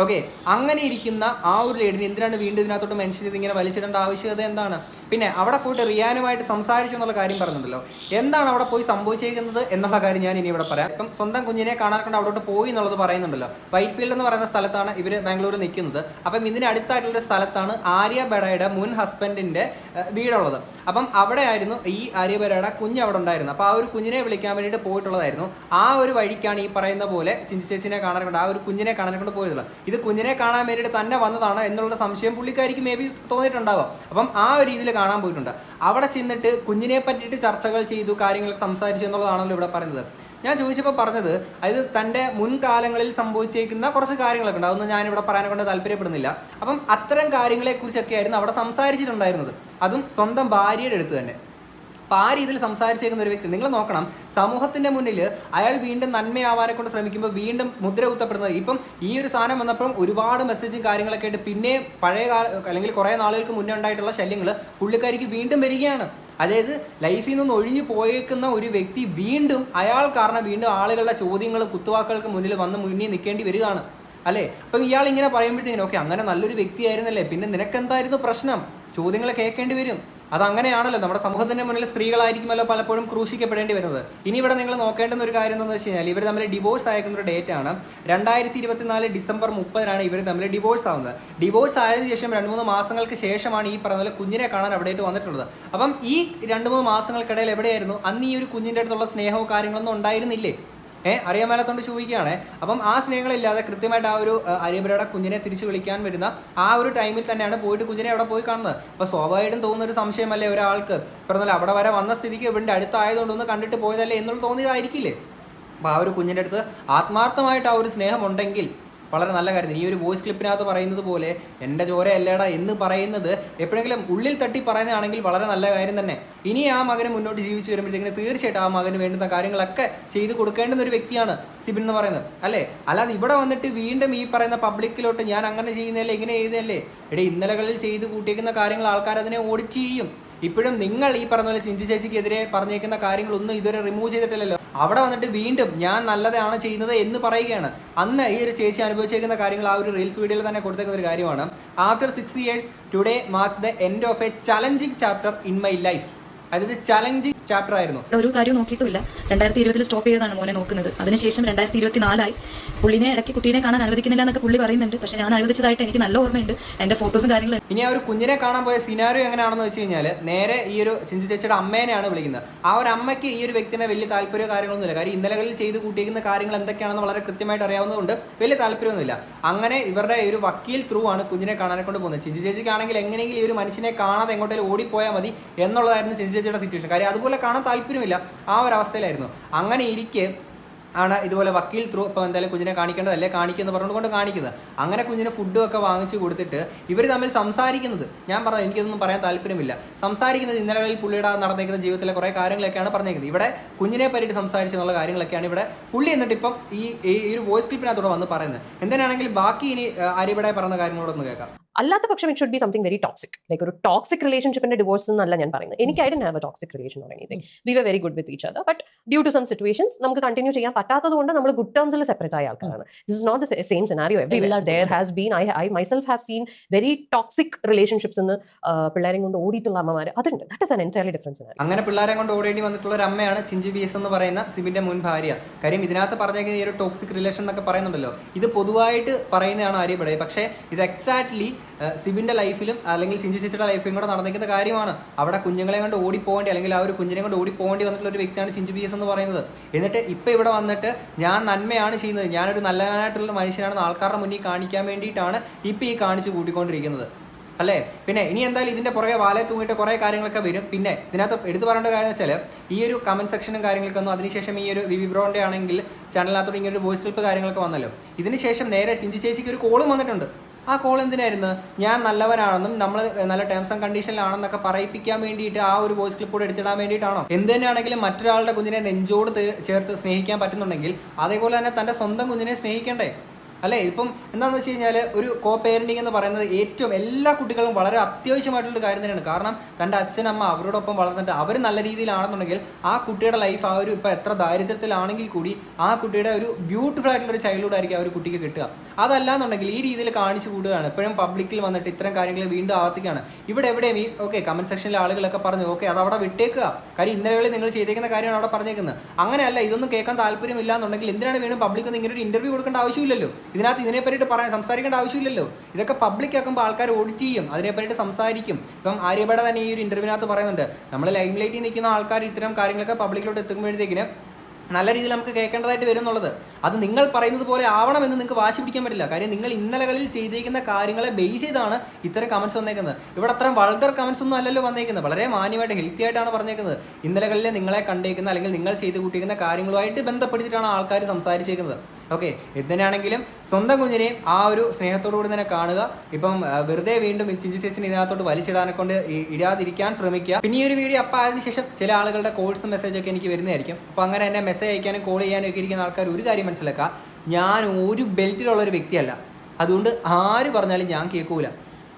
ഓക്കെ, അങ്ങനെ ഇരിക്കുന്ന ആ ഒരു ലേഡിനെ എന്തിനാണ് വീണ്ടും ഇതിനകത്തോട്ട് മെൻഷൻ ചെയ്ത് ഇങ്ങനെ വലിച്ചിടേണ്ട ആവശ്യകത എന്താണ്? പിന്നെ അവിടെ പോയിട്ട് റിയാനുമായിട്ട് സംസാരിച്ചു എന്നുള്ള കാര്യം പറഞ്ഞിട്ടുണ്ടല്ലോ. എന്താണ് അവിടെ പോയി സംഭവിച്ചേക്കുന്നത് എന്നുള്ള കാര്യം ഞാൻ ഇനി ഇവിടെ പറയാം. ഇപ്പം സ്വന്തം കുഞ്ഞിനെ കാണാൻ കൊണ്ട് അവിടോട്ട് പോയി എന്നുള്ളത് പറയുന്നുണ്ടല്ലോ. വൈറ്റ് ഫീൽഡ് എന്ന് പറയുന്ന സ്ഥലത്താണ് ഇവർ ബാംഗ്ലൂർ നിൽക്കുന്നത്. അപ്പം ഇതിന് അടുത്തായിട്ടുള്ള സ്ഥലത്താണ് ആര്യ ബഡയുടെ മുൻ ഹസ്ബൻഡിൻ്റെ വീടുള്ളത്. അപ്പം അവിടെ ആയിരുന്നു ഈ ആര്യ ബഡയുടെ കുഞ്ഞ് അവിടെ ഉണ്ടായിരുന്നു. അപ്പോൾ ആ ഒരു കുഞ്ഞിനെ വിളിക്കാൻ വേണ്ടിയിട്ട് പോയിട്ടുള്ളതായിരുന്നു. ആ ഒരു വഴിക്കാണ് ഈ പറയുന്ന പോലെ ചിഞ്ചു ചേച്ചിനെ കാണാൻ കൊണ്ട് ആ ഒരു കുഞ്ഞിനെ കാണാൻ കൊണ്ട് പോയതുള്ളത്. ഇത് കുഞ്ഞിനെ കാണാൻ വേണ്ടിയിട്ട് തന്നെ വന്നതാണ് എന്നുള്ള സംശയം പുള്ളിക്കാരിക്ക് മേ ബി തോന്നിയിട്ടുണ്ടാവാം. അപ്പം ആ ഒരു രീതിയിൽ കാണാൻ പോയിട്ടുണ്ട്. അവിടെ ചെന്നിട്ട് കുഞ്ഞിനെ പറ്റിയിട്ട് ചർച്ചകൾ ചെയ്തു, കാര്യങ്ങളൊക്കെ സംസാരിച്ചു എന്നുള്ളതാണല്ലോ ഇവിടെ പറയുന്നത്. ഞാൻ ചോദിച്ചപ്പോൾ പറഞ്ഞത് അതായത് തൻ്റെ മുൻകാലങ്ങളിൽ സംഭവിച്ചേക്കുന്ന കുറച്ച് കാര്യങ്ങളൊക്കെ ഉണ്ട്. അതൊന്നും ഞാനിവിടെ പറയാനെ കൊണ്ട് താല്പര്യപ്പെടുന്നില്ല. അപ്പം അത്തരം കാര്യങ്ങളെക്കുറിച്ചൊക്കെ ആയിരുന്നു അവിടെ സംസാരിച്ചിട്ടുണ്ടായിരുന്നത്. അതും സ്വന്തം ഭാര്യയുടെ അടുത്ത് തന്നെ. അപ്പോൾ ആ രീതിയിൽ സംസാരിച്ചേക്കുന്ന ഒരു വ്യക്തി നിങ്ങൾ നോക്കണം, സമൂഹത്തിൻ്റെ മുന്നിൽ അയാൾ വീണ്ടും നന്മയാവാനെ കൊണ്ട് ശ്രമിക്കുമ്പോൾ വീണ്ടും മുദ്ര കുത്തപ്പെടുന്നത്. ഇപ്പം ഈ ഒരു സാധനം വന്നപ്പം ഒരുപാട് മെസ്സേജും കാര്യങ്ങളൊക്കെ ആയിട്ട് പിന്നെ പഴയ അല്ലെങ്കിൽ കുറേ നാളുകൾക്ക് മുന്നേ ഉണ്ടായിട്ടുള്ള ശല്യങ്ങൾ പുള്ളിക്കാരിക്ക് വീണ്ടും വരികയാണ്. അതായത് ലൈഫിൽ നിന്ന് ഒഴിഞ്ഞു പോയേക്കുന്ന ഒരു വ്യക്തി വീണ്ടും അയാൾ കാരണം വീണ്ടും ആളുകളുടെ ചോദ്യങ്ങളും കുത്തുവാക്കുകൾക്ക് മുന്നിൽ നിൽക്കേണ്ടി വരികയാണ് അല്ലേ. അപ്പം ഇയാൾ ഇങ്ങനെ പറയുമ്പോഴത്തേക്കും ഓക്കെ അങ്ങനെ നല്ലൊരു വ്യക്തിയായിരുന്നല്ലേ, പിന്നെ നിനക്കെന്തായിരുന്നു പ്രശ്നം? ചോദ്യങ്ങൾ കേൾക്കേണ്ടി വരും. അതങ്ങനെയാണല്ലോ, നമ്മുടെ സമൂഹത്തിന്റെ മുന്നിൽ സ്ത്രീകളായിരിക്കുമല്ലോ പലപ്പോഴും ക്രൂശിക്കപ്പെടേണ്ടി വരുന്നത്. ഇനി ഇവിടെ നിങ്ങൾ നോക്കേണ്ടുന്ന ഒരു കാര്യം എന്താണെന്ന് വെച്ച് കഴിഞ്ഞാൽ, ഇവർ തമ്മിൽ ഡിവോഴ്സ് അയക്കുന്ന ഒരു ഡേറ്റ് ആണ് 2024 ഡിസംബർ 30 ഇവർ തമ്മിൽ ഡിവോഴ്സ് ആവുന്നത്. ഡിവോഴ്സ് ആയതിനു ശേഷം 2-3 മാസങ്ങൾക്ക് ശേഷമാണ് ഈ പറഞ്ഞ പോലെ കുഞ്ഞിനെ കാണാൻ അവിടേക്ക് വന്നിട്ടുള്ളത്. അപ്പം ഈ 2-3 മാസങ്ങൾക്കിടയിൽ എവിടെയായിരുന്നു? അന്ന് ഈ ഒരു കുഞ്ഞിൻ്റെ അടുത്തുള്ള സ്നേഹവും കാര്യങ്ങളൊന്നും ഉണ്ടായിരുന്നില്ലേ? അറിയാൻ മേലാത്തോണ്ട് ചോദിക്കുകയാണ്. അപ്പം ആ സ്നേഹങ്ങളില്ലാതെ കൃത്യമായിട്ട് ആ ഒരു അരിയബരയുടെ കുഞ്ഞിനെ തിരിച്ചു വിളിക്കാൻ വരുന്ന ആ ഒരു ടൈമിൽ തന്നെയാണ് പോയിട്ട് കുഞ്ഞിനെ അവിടെ പോയി കാണുന്നത്. അപ്പോൾ സ്വാഭാവികമായിട്ടും തോന്നുന്ന ഒരു സംശയമല്ലേ ഒരാൾക്ക്, പറഞ്ഞാൽ അവിടെ വരെ വന്ന സ്ഥിതിക്ക് ഇവൻ്റെ അടുത്തായതുകൊണ്ട് ഒന്ന് കണ്ടിട്ട് പോയതല്ലേ എന്നുള്ള തോന്നിയതായിരിക്കില്ലേ? അപ്പോൾ ആ ഒരു കുഞ്ഞിൻ്റെ അടുത്ത് ആത്മാർത്ഥമായിട്ട് ആ ഒരു സ്നേഹം ഉണ്ടെങ്കിൽ വളരെ നല്ല കാര്യം. ഈ ഒരു വോയിസ് ക്ലിപ്പിനകത്ത് പറയുന്നത് പോലെ എൻ്റെ ചോര അല്ലേടാ എന്ന് പറയുന്നത് എപ്പോഴെങ്കിലും ഉള്ളിൽ തട്ടി പറയുന്നതാണെങ്കിൽ വളരെ നല്ല കാര്യം തന്നെ. ഇനി ആ മകന് മുന്നോട്ട് ജീവിച്ചു വരുമ്പോഴത്തേക്കിന് തീർച്ചയായിട്ടും ആ മകന് വേണ്ടുന്ന കാര്യങ്ങളൊക്കെ ചെയ്തു കൊടുക്കേണ്ടുന്ന ഒരു വ്യക്തിയാണ് സിബിൻ എന്ന് പറയുന്നത്, അല്ലേ? അല്ലാതെ ഇവിടെ വന്നിട്ട് വീണ്ടും ഈ പറയുന്ന പബ്ലിക്കിലോട്ട് ഞാൻ അങ്ങനെ ചെയ്യുന്നതല്ലേ ഇങ്ങനെ ചെയ്യുന്നതല്ലേ, ഇന്നലകളിൽ ചെയ്ത് കൂട്ടിയേക്കുന്ന കാര്യങ്ങൾ ആൾക്കാർ അതിനെ ഓഡിറ്റ് ചെയ്യും. ഇപ്പോഴും നിങ്ങൾ ഈ പറഞ്ഞ പോലെ ചിഞ്ചു ചേച്ചിക്കെതിരെ പറഞ്ഞേക്കുന്ന കാര്യങ്ങളൊന്നും ഇതുവരെ റിമൂവ് ചെയ്തിട്ടില്ലല്ലോ. അവിടെ വന്നിട്ട് വീണ്ടും ഞാൻ നല്ലതാണ് ചെയ്യുന്നത് എന്ന് പറയുകയാണ്. അന്ന് ഈ ഒരു ചേച്ചി അനുഭവിച്ചേക്കുന്ന കാര്യങ്ങൾ ആ ഒരു റീൽസ് വീഡിയോയിൽ തന്നെ കൊടുത്തേക്കുന്ന ഒരു കാര്യമാണ്. After 6 years today marks the end of A challenging chapter in my life. അതായത് ചലഞ്ചിങ് ചാപ്റ്റർ ആയിരുന്നു. ഒരു കാര്യം നോക്കിയിട്ടില്ല. 2020 സ്റ്റോപ്പ് ചെയ്തതാണ് മോനെ നോക്കുന്നത്. അതിനുശേഷം 2024 പുള്ളിനെ ഇടയ്ക്ക് കുട്ടീനെ കാണാൻ അനുവദിക്കുന്നില്ല എന്നൊക്കെ പുള്ളി പറയുന്നുണ്ട്. പക്ഷെ ഞാൻ അനുവദിച്ചതായിട്ട് എനിക്ക് നല്ല ഓർമ്മയുണ്ട്. എൻ്റെ ഫോട്ടോസും കാര്യങ്ങളും. ഇനി ആ ഒരു കുഞ്ഞിനെ കാണാൻ പോയ സിനാരിയോ എങ്ങനെയാണെന്ന് വെച്ച് കഴിഞ്ഞാൽ, നേരെ ഈ ഒരു ചിഞ്ചു ചേച്ചിയുടെ അമ്മേനെയാണ് വിളിക്കുന്നത്. ആ ഒരു അമ്മയ്ക്ക് ഈ ഒരു വ്യക്തിനെ വലിയ താല്പര്യമോ കാര്യങ്ങളൊന്നുമില്ല. കാര്യം ഇന്നലകളിൽ ചെയ്ത് കൂട്ടിയിരിക്കുന്ന കാര്യങ്ങൾ എന്തൊക്കെയാണെന്ന് വളരെ കൃത്യമായിട്ട് അറിയാവുന്നതുകൊണ്ട് വലിയ താല്പര്യമൊന്നുമില്ല. അങ്ങനെ ഇവരുടെ ഒരു വക്കീൽ ത്രൂ ആണ് കുഞ്ഞിനെ കാണാനെ കൊണ്ട് പോകുന്നത്. ചിഞ്ചു ചേച്ചിക്കാണെങ്കിൽ എങ്ങനെയെങ്കിലും ഈ ഒരു മനുഷ്യനെ കാണാതെ എങ്ങോട്ടേലും ഓടിപ്പോയാൽ മതി എന്നുള്ളതായിരുന്നു ചിഞ്ചു ചേച്ചിയുടെ സിറ്റുവേഷൻ. കാര്യം അതുപോലെ കാണാൻ താല്പര്യമില്ല, ആ ഒരു അവസ്ഥയിലായിരുന്നു. അങ്ങനെ ഇരിക്കെ ആണ് ഇതുപോലെ വക്കീൽ ത്രൂ ഇപ്പോൾ എന്തായാലും കുഞ്ഞിനെ കാണിക്കേണ്ടതല്ലേ കാണിക്കുമെന്ന് പറഞ്ഞുകൊണ്ട് കാണിക്കുന്നത്. അങ്ങനെ കുഞ്ഞിന് ഫുഡും ഒക്കെ വാങ്ങിച്ചു കൊടുത്തിട്ട് ഇവർ തമ്മിൽ സംസാരിക്കുന്നത്, ഞാൻ പറഞ്ഞത് എനിക്കിതൊന്നും പറയാൻ താല്പര്യമില്ല, സംസാരിക്കുന്നത് ഇന്നലകളിൽ പുള്ളിയുടെ നടന്നേക്കുന്ന ജീവിതത്തിലെ കുറേ കാര്യങ്ങളൊക്കെയാണ് പറഞ്ഞേക്കുന്നത്. ഇവിടെ കുഞ്ഞിനെ പറ്റിയിട്ട് സംസാരിച്ചെന്നുള്ള കാര്യങ്ങളൊക്കെയാണ് ഇവിടെ പുള്ളി എന്നിട്ട് ഇപ്പം ഈ ഒരു വോയിസ് ക്ലിപ്പിനകത്തോടെ വന്ന് പറയുന്നത്. എന്തിനാണെങ്കിൽ ബാക്കി ഇനി അരിവിടെ പറയുന്ന കാര്യങ്ങളോടൊന്ന് കേൾക്കാം. അല്ലാത്ത പക്ഷം it should be something very toxic, like ഒരു ടോക്സിക് റിലേഷൻഷിപ്പിന്റെ ഡിവോഴ്സ് എന്നല്ല ഞാൻ പറയുന്നത്. എനിക്ക് I don't have a toxic relation or anything. We were very good with each other, but due to some situations നമുക്ക് കണ്ടിന്യൂ ചെയ്യാൻ പറ്റാത്തത് കൊണ്ട് നമ്മൾ ഗുഡ് ടേംസിൽ സെപ്പറേറ്റ് ആയ ആൾക്കാരാണ്. This is not the same scenario everywhere. There has been I myself have seen very toxic relationships എന്ന് പിള്ളേരെ കൊണ്ട് ഓടിയിട്ടുള്ള അമ്മമാർ അതുണ്ട്. That is an entirely different scenario. അങ്ങനെ പിള്ളേരെ കൊണ്ട് ഓടേണ്ടി വന്നിട്ടുള്ള ഒരു അമ്മയാണ് ചിഞ്ചു ബി എസ് എന്ന് പറയുന്ന സിബിന്റെ മുൻ ഭാര്യ. കാര്യം ഇതിനകത്ത് പറഞ്ഞേക്കുന്ന ഈ ഒരു ടോക്സിക് റിലേഷൻ എന്നൊക്കെ പറയുന്നുണ്ടല്ലോ, ഇത് പൊതുവായിട്ട് പറയുന്നതാണ് ആര്യപടെ. പക്ഷേ ഇത് എക്സാക്ട്ലി സിബിന്റെ ലൈഫിലും അല്ലെങ്കിൽ ചിഞ്ചു ചേച്ചിയുടെ ലൈഫിലും കൂടെ നടന്നിരിക്കുന്ന കാര്യമാണ്. അവിടെ കുഞ്ഞുങ്ങളെ കൊണ്ട് ഓടിപ്പോകേണ്ടി അല്ലെങ്കിൽ ആ ഒരു കുഞ്ഞിനെ കൊണ്ട് ഓടിപ്പോകേണ്ടി വന്നിട്ടുള്ള ഒരു വ്യക്തിയാണ് ചിഞ്ചു ബി എസ് എന്ന് പറയുന്നത്. എന്നിട്ട് ഇപ്പം ഇവിടെ വന്നിട്ട് ഞാൻ നന്മയാണ് ചെയ്യുന്നത്, ഞാനൊരു നല്ലവനായിട്ടുള്ള മനുഷ്യനാണെന്ന് ആൾക്കാരുടെ മുന്നിൽ കാണിക്കാൻ വേണ്ടിയിട്ടാണ് ഇപ്പം ഈ കാണിച്ചു കൂട്ടിക്കൊണ്ടിരിക്കുന്നത്, അല്ലേ? പിന്നെ ഇനി എന്തായാലും ഇതിൻ്റെ പുറകെ വാലെ തൂങ്ങിയിട്ട് കുറേ കാര്യങ്ങളൊക്കെ വരും. പിന്നെ ഇതിനകത്ത് എടുത്തു പറയേണ്ട കാര്യം വെച്ചാൽ ഈ ഒരു കമൻറ്റ് സെക്ഷനും കാര്യങ്ങളൊക്കെ ഒന്നും അതിനുശേഷം ഈ ഒരു വിവി ബ്രോൻ്റെ ആണെങ്കിൽ ചാനലിനകത്തോട് ഇങ്ങനെ ഒരു വോയിസ് ക്ലിപ്പ് കാര്യങ്ങളൊക്കെ വന്നല്ലോ. ഇതിന് ശേഷം നേരെ ചിഞ്ചു ചേച്ചിക്ക് ഒരു കോളും വന്നിട്ടുണ്ട്. ആ കോൾ എന്തിനായിരുന്നു? ഞാൻ നല്ലവനാണെന്നും നമ്മൾ നല്ല ടേംസ് ആൻഡ് കണ്ടീഷനിലാണെന്നൊക്കെ പറയിപ്പിക്കാൻ വേണ്ടിയിട്ട് ആ ഒരു വോയിസ് ക്ലിപ്പ് കൂടെ എടുത്തിടാൻ വേണ്ടിയിട്ടാണോ? എന്ത് തന്നെയാണെങ്കിലും മറ്റൊരാളുടെ കുഞ്ഞിനെ നെഞ്ചോട് ചേർത്ത് സ്നേഹിക്കാൻ പറ്റുന്നുണ്ടെങ്കിൽ അതേപോലെ തന്നെ തൻ്റെ സ്വന്തം കുഞ്ഞിനെ സ്നേഹിക്കണ്ടേ, അല്ലേ? ഇപ്പം എന്താണെന്ന് വെച്ച് കഴിഞ്ഞാൽ ഒരു കോ പേരൻറ്റിങ് എന്ന് പറയുന്നത് ഏറ്റവും എല്ലാ കുട്ടികളും വളരെ അത്യാവശ്യമായിട്ടുള്ളൊരു കാര്യം തന്നെയാണ്. കാരണം തൻ്റെ അച്ഛനമ്മ അവരോടൊപ്പം വളർന്നിട്ട് അവർ നല്ല രീതിയിലാണെന്നുണ്ടെങ്കിൽ ആ കുട്ടിയുടെ ലൈഫ് ആ ഒരു ഇപ്പോൾ എത്ര ദാരിദ്ര്യത്തിലാണെങ്കിൽ കൂടി ആ കുട്ടിയുടെ ഒരു ബ്യൂട്ടിഫുൾ ആയിട്ടുള്ളൊരു ചൈൽഡ്ഹുഡ് ആയിരിക്കും ആ ഒരു കുട്ടിക്ക് കിട്ടുക. അതല്ല എന്നുണ്ടെങ്കിൽ ഈ രീതിയിൽ കാണിച്ചു കൂടുകയാണ്, എപ്പോഴും പബ്ലിക്കിൽ വന്നിട്ട് ഇത്തരം കാര്യങ്ങൾ വീണ്ടും ആവർത്തിക്കുകയാണ്. ഇവിടെ എവിടെയും ഈ ഓക്കെ കമൻറ്റ് സെക്ഷനിലെ ആളുകളൊക്കെ പറഞ്ഞു ഓക്കെ അത് അവിടെ വിട്ടേക്കുക, കാര്യം ഇന്നലെ നിങ്ങൾ ചെയ്തേക്കുന്ന കാര്യമാണ് അവിടെ പറഞ്ഞേക്കുന്നത്. അങ്ങനെയല്ല, ഇതൊന്നും കേൾക്കാൻ താല്പര്യമില്ല എന്നുണ്ടെങ്കിൽ എന്തിനാണ് വീണ്ടും പബ്ലിക് ഒന്ന് ഇങ്ങനെ ഒരു ഇന്റർവ്യൂ കൊടുക്കേണ്ട ആവശ്യമില്ലല്ലോ, ഇതിനകത്ത് ഇതിനെ പറ്റിയിട്ട് സംസാരിക്കേണ്ട ആവശ്യമില്ലല്ലോ. ഇതൊക്കെ പബ്ലിക് ആക്കുമ്പോൾ ആൾക്കാർ ഓഡിറ്റ് ചെയ്യും, അതിനെ പറ്റിയിട്ട് സംസാരിക്കും. ഇപ്പം ആര്യഭട തന്നെ ഈ ഒരു ഇന്റർവ്യൂവിനകത്ത് പറയുന്നുണ്ട്, നമ്മൾ ലൈം ലൈറ്റിൽ നിൽക്കുന്ന ആൾക്കാർ ഇത്തരം കാര്യങ്ങളൊക്കെ പബ്ലിക്കിലോട്ട് എത്തുമ്പോഴത്തേക്കിന് നല്ല രീതിയിൽ നമുക്ക് കേൾക്കേണ്ടതായിട്ട് വരും എന്നുള്ളത്. അത് നിങ്ങൾ പറയുന്നത് പോലെ ആവണമെന്ന് നിങ്ങൾക്ക് വാശി പിടിക്കാൻ പറ്റില്ല. കാര്യം നിങ്ങൾ ഇന്നലകളിൽ ചെയ്തിരിക്കുന്ന കാര്യങ്ങളെ ബേസ് ചെയ്താണ് ഇത്തരം കമൻറ്റ്സ് വന്നേക്കുന്നത്. ഇവിടെ അത്രയും വൾഗർ കമൻറ്റ്സ് ഒന്നും അല്ലല്ലോ വന്നേക്കുന്നത്, വളരെ മാന്യമായിട്ട് ഹെൽത്തി ആയിട്ടാണ് പറഞ്ഞേക്കുന്നത്. ഇന്നലകളിൽ നിങ്ങളെ കണ്ടേക്കുന്ന അല്ലെങ്കിൽ നിങ്ങൾ ചെയ്ത് കൂട്ടിയിരിക്കുന്ന കാര്യങ്ങളുമായിട്ട് ബന്ധപ്പെടുത്തിയിട്ടാണ് ആൾക്കാർ സംസാരിച്ചേക്കുന്നത്. ഓക്കെ, എന്തിനാണെങ്കിലും സ്വന്തം കുഞ്ഞിനെയും ആ ഒരു സ്നേഹത്തോടുകൂടി തന്നെ കാണുക. ഇപ്പം വെറുതെ വീണ്ടും ചിഞ്ചു ചേച്ചിന് ഇതിനകത്തോട്ട് വലിച്ചിടാനെ കൊണ്ട് ഇടാതിരിക്കാൻ ശ്രമിക്കുക. പിന്നെ ഈ ഒരു വീഡിയോ അപ്പം അതിന് ശേഷം ചില ആളുകളുടെ കോൾസും മെസ്സേജൊക്കെ എനിക്ക് വരുന്നതായിരിക്കും. അപ്പോൾ അങ്ങനെ എന്നെ മെസ്സേജ് അയക്കാനും കോൾ ചെയ്യാനും ഒക്കെ ഇരിക്കുന്ന ആൾക്കാർ ഒരു കാര്യം മനസ്സിലാക്കുക, ഞാൻ ഒരു ബെൽറ്റിലുള്ളൊരു വ്യക്തിയല്ല. അതുകൊണ്ട് ആര് പറഞ്ഞാലും ഞാൻ കേൾക്കൂല.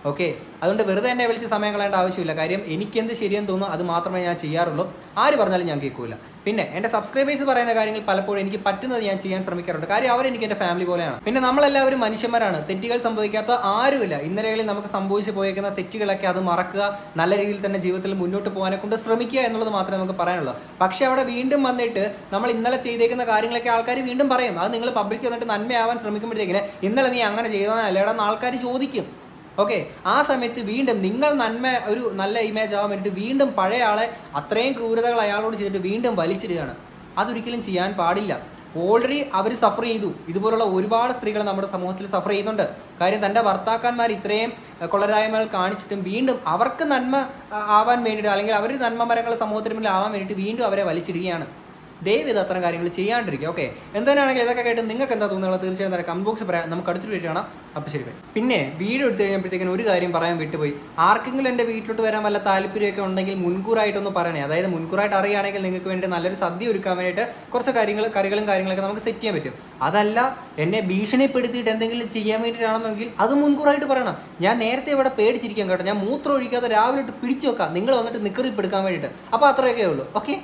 ഓക്കെ, അതുകൊണ്ട് വെറുതെ എന്നെ വിളിച്ച് സമയം കളയേണ്ട ആവശ്യമില്ല. കാര്യം എനിക്കെന്ത് ശരിയെന്ന് തോന്നുന്നു അത് മാത്രമേ ഞാൻ ചെയ്യാറുള്ളൂ. ആര് പറഞ്ഞാലും ഞാൻ കേൾക്കില്ല. പിന്നെ എൻ്റെ സബ്സ്ക്രൈബേഴ്സ് പറയുന്ന കാര്യങ്ങൾ പലപ്പോഴും എനിക്ക് പറ്റുന്നത് ഞാൻ ചെയ്യാൻ ശ്രമിക്കാറുണ്ട്. കാര്യം അവരെനിക്ക് എൻ്റെ ഫാമിലി പോലെയാണ്. പിന്നെ നമ്മളെല്ലാവരും മനുഷ്യന്മാരാണ്, തെറ്റുകൾ സംഭവിക്കാത്ത ആരുമില്ല. ഇന്നലെകളിൽ നമുക്ക് സംഭവിച്ചു പോയേക്കുന്ന തെറ്റുകളൊക്കെ അത് മറക്കുക, നല്ല രീതിയിൽ തന്നെ ജീവിതത്തിൽ മുന്നോട്ട് പോകാനെ കൊണ്ട് ശ്രമിക്കുക എന്നുള്ളത് മാത്രമേ നമുക്ക് പറയാനുള്ളൂ. പക്ഷേ അവിടെ വീണ്ടും വന്നിട്ട് നമ്മൾ ഇന്നലെ ചെയ്തേക്കുന്ന കാര്യങ്ങളൊക്കെ ആൾക്കാർ വീണ്ടും പറയും. അത് നിങ്ങൾ പബ്ലിക് വന്നിട്ട് നന്മയാവാൻ ശ്രമിക്കുമ്പോഴത്തേക്കിന് ഇന്നലെ നീ അങ്ങനെ ചെയ്തതല്ലേടാന്ന് ആൾക്കാർ ചോദിക്കും. ഓക്കെ, ആ സമയത്ത് വീണ്ടും നിങ്ങൾ ഒരു നല്ല ഇമേജ് ആവാൻ വേണ്ടിയിട്ട് വീണ്ടും പഴയ ആളെ അത്രയും ക്രൂരതകൾ അയാളോട് ചെയ്തിട്ട് വീണ്ടും വലിച്ചിടുകയാണ്. അതൊരിക്കലും ചെയ്യാൻ പാടില്ല. ഓൾറെഡി അവർ സഫർ ചെയ്തു. ഇതുപോലുള്ള ഒരുപാട് സ്ത്രീകൾ നമ്മുടെ സമൂഹത്തിൽ സഫർ ചെയ്യുന്നുണ്ട്. കാര്യം തൻ്റെ ഭർത്താക്കന്മാർ ഇത്രയും കൊള്ളരായ്മകൾ കാണിച്ചിട്ടും വീണ്ടും അവർക്ക് നന്മ ആവാൻ വേണ്ടിയിട്ട്, അല്ലെങ്കിൽ അവർ നന്മ മരങ്ങൾ സമൂഹത്തിന് മുന്നിൽ ആവാൻ വേണ്ടിയിട്ട് വീണ്ടും അവരെ വലിച്ചിടുകയാണ്. ദയവ് ഇത് അത്തരം കാര്യങ്ങൾ ചെയ്യാണ്ടിരിക്കുക. ഓക്കെ, എന്തായാലും ഇതൊക്കെ കേട്ട് നിങ്ങൾക്ക് എന്താ തോന്നുന്നത് തീർച്ചയായും തന്നെ കമന്റ് ബോക്സ് പറയാം. നമുക്ക് അടുത്തൊരു വീഡിയോ കാണാം. അപ്പോൾ ശരി. പിന്നെ വീഡിയോ എടുത്തു കഴിഞ്ഞപ്പോഴത്തേക്കും ഒരു കാര്യം പറയാൻ വിട്ടുപോയി. ആർക്കെങ്കിലും എൻ്റെ വീട്ടിലോട്ട് വരാൻ വല്ല താല്പര്യമൊക്കെ ഉണ്ടെങ്കിൽ മുൻകൂറായിട്ടൊന്ന് പറയണേ. അതായത് മുൻകൂറായിട്ട് അറിയുകയാണെങ്കിൽ നിങ്ങൾക്ക് വേണ്ടി നല്ലൊരു സദ്യ ഒരുക്കാൻ വേണ്ടിയിട്ട് കുറച്ച് കറികളും കാര്യങ്ങളൊക്കെ നമുക്ക് സെറ്റ് ചെയ്യാൻ പറ്റും. അതല്ല എന്നെ ഭീഷണിപ്പെടുത്തിയിട്ട് എന്തെങ്കിലും ചെയ്യാൻ വേണ്ടിയിട്ടാണെന്നെങ്കിൽ അത് മുൻകൂറായിട്ട് പറയണം. ഞാൻ നേരത്തെ ഇവിടെ പേടിച്ചിരിക്കാം കേട്ടോ. ഞാൻ മൂത്രം ഒഴിക്കാതെ രാവിലെ ഇട്ട് പിടിച്ചു വെക്കാം, നിങ്ങൾ വന്നിട്ട് നിക്കറിപ്പ് എടുക്കാൻ വേണ്ടിയിട്ട്. അപ്പോൾ അത്രയൊക്കെ ഉള്ളൂ. ഓക്കെ.